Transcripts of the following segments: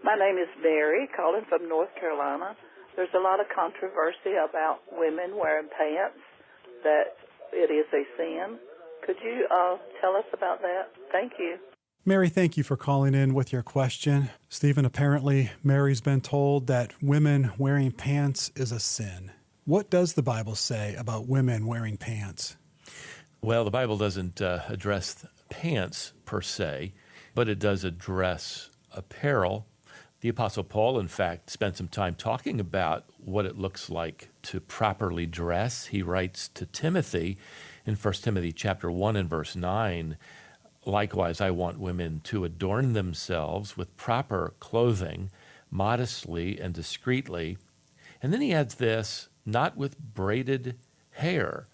My name is Mary, calling from North Carolina. There's a lot of controversy about women wearing pants, that it is a sin. Could you tell us about that? Thank you. Mary, thank you for calling in with your question. Stephen, apparently Mary's been told that women wearing pants is a sin. What does the Bible say about women wearing pants? Well, the Bible doesn't address pants per se, but it does address apparel. The Apostle Paul, in fact, spent some time talking about what it looks like to properly dress. He writes to Timothy in 1 Timothy chapter 1 and verse 9, "Likewise, I want women to adorn themselves with proper clothing, modestly and discreetly." And then he adds this, "not with braided hair."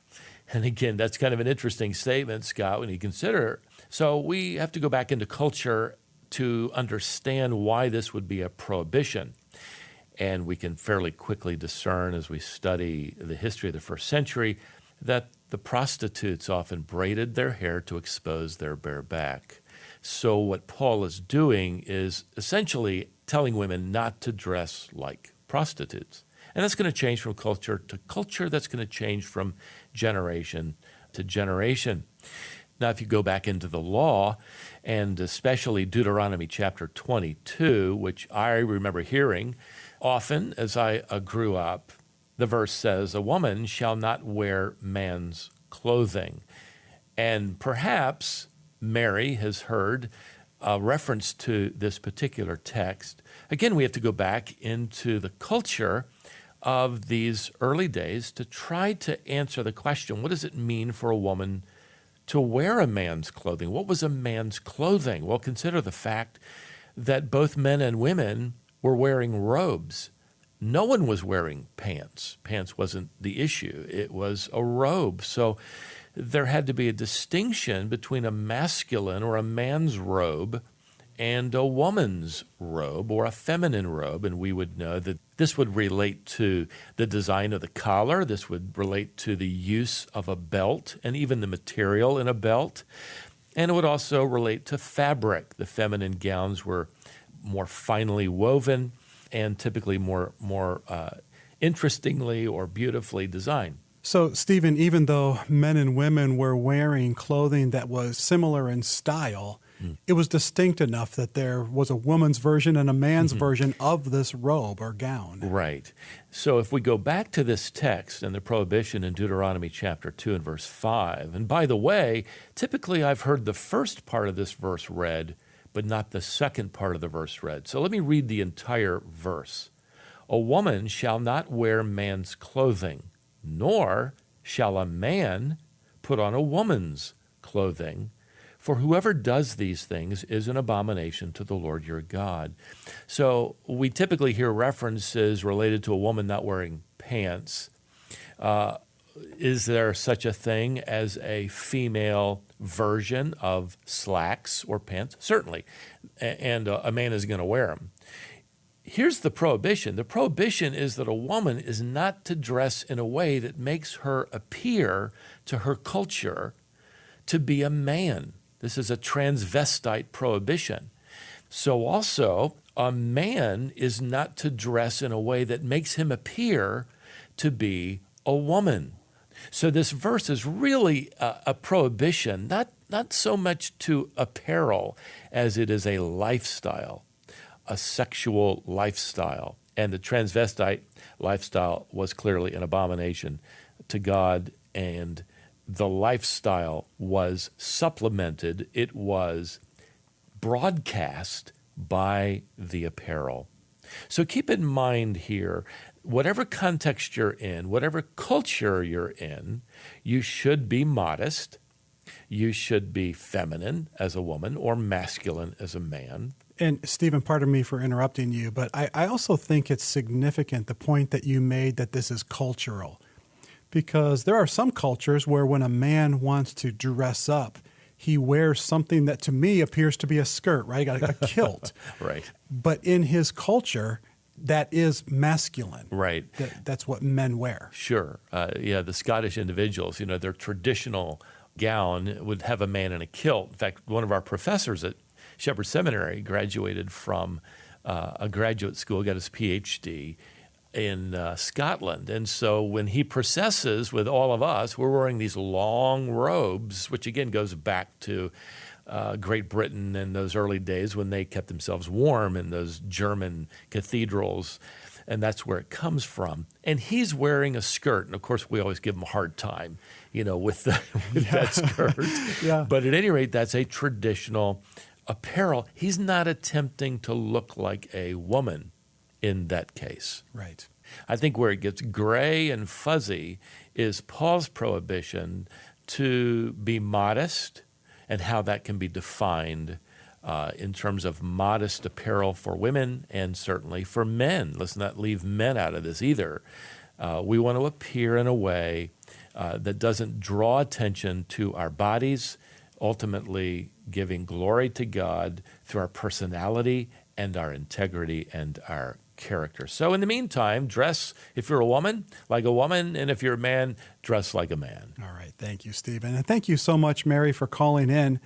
And again, that's kind of an interesting statement, Scott, when you consider. So we have to go back into culture to understand why this would be a prohibition. And we can fairly quickly discern as we study the history of the first century that the prostitutes often braided their hair to expose their bare back. So what Paul is doing is essentially telling women not to dress like prostitutes. And that's going to change from culture to culture. That's going to change from generation to generation. Now, if you go back into the law, and especially Deuteronomy chapter 22, which I remember hearing often as I grew up, the verse says, "A woman shall not wear man's clothing." And perhaps Mary has heard a reference to this particular text. Again, we have to go back into the culture of these early days to try to answer the question, what does it mean for a woman to wear a man's clothing? What was a man's clothing? Well, consider the fact that both men and women were wearing robes. No one was wearing pants. Pants wasn't the issue. It was a robe. So there had to be a distinction between a masculine or a man's robe and a woman's robe or a feminine robe. And we would know that this would relate to the design of the collar. This would relate to the use of a belt and even the material in a belt. And it would also relate to fabric. The feminine gowns were more finely woven and typically more interestingly or beautifully designed. So, Stephen, even though men and women were wearing clothing that was similar in style, it was distinct enough that there was a woman's version and a man's version of this robe or gown. Right. So if we go back to this text and the prohibition in Deuteronomy chapter 2 and verse 5, and by the way, typically I've heard the first part of this verse read, but not the second part of the verse read. So let me read the entire verse. "A woman shall not wear man's clothing, nor shall a man put on a woman's clothing. For whoever does these things is an abomination to the Lord your God." So we typically hear references related to a woman not wearing pants. Is there such a thing as a female version of slacks or pants? Certainly. And a man is going to wear them. Here's the prohibition. The prohibition is that a woman is not to dress in a way that makes her appear to her culture to be a man. This is a transvestite prohibition. So also, a man is not to dress in a way that makes him appear to be a woman. So this verse is really a prohibition, not so much to apparel as it is a lifestyle, a sexual lifestyle. And the transvestite lifestyle was clearly an abomination to God, and the lifestyle was supplemented, it was broadcast by the apparel. So keep in mind here, whatever context you're in, whatever culture you're in, you should be modest, you should be feminine as a woman or masculine as a man. And Stephen, pardon me for interrupting you, but I also think it's significant, the point that you made that this is cultural. Because there are some cultures where when a man wants to dress up, he wears something that to me appears to be a skirt, right? A kilt. Right. But in his culture, that is masculine. Right. That's what men wear. Sure. The Scottish individuals, their traditional gown would have a man in a kilt. In fact, one of our professors at Shepherd Seminary graduated from a graduate school, got his PhD in Scotland. And so when he processes with all of us, we're wearing these long robes, which again goes back to Great Britain in those early days when they kept themselves warm in those German cathedrals. And that's where it comes from. And he's wearing a skirt. And of course, we always give him a hard time, with that skirt. Yeah. But at any rate, that's a traditional apparel. He's not attempting to look like a woman in that case. Right. I think where it gets gray and fuzzy is Paul's prohibition to be modest and how that can be defined in terms of modest apparel for women and certainly for men. Let's not leave men out of this either. We want to appear in a way that doesn't draw attention to our bodies, ultimately giving glory to God through our personality and our integrity and our character. So in the meantime, dress, if you're a woman, like a woman, and if you're a man, dress like a man. All right. Thank you, Stephen. And thank you so much, Mary, for calling in.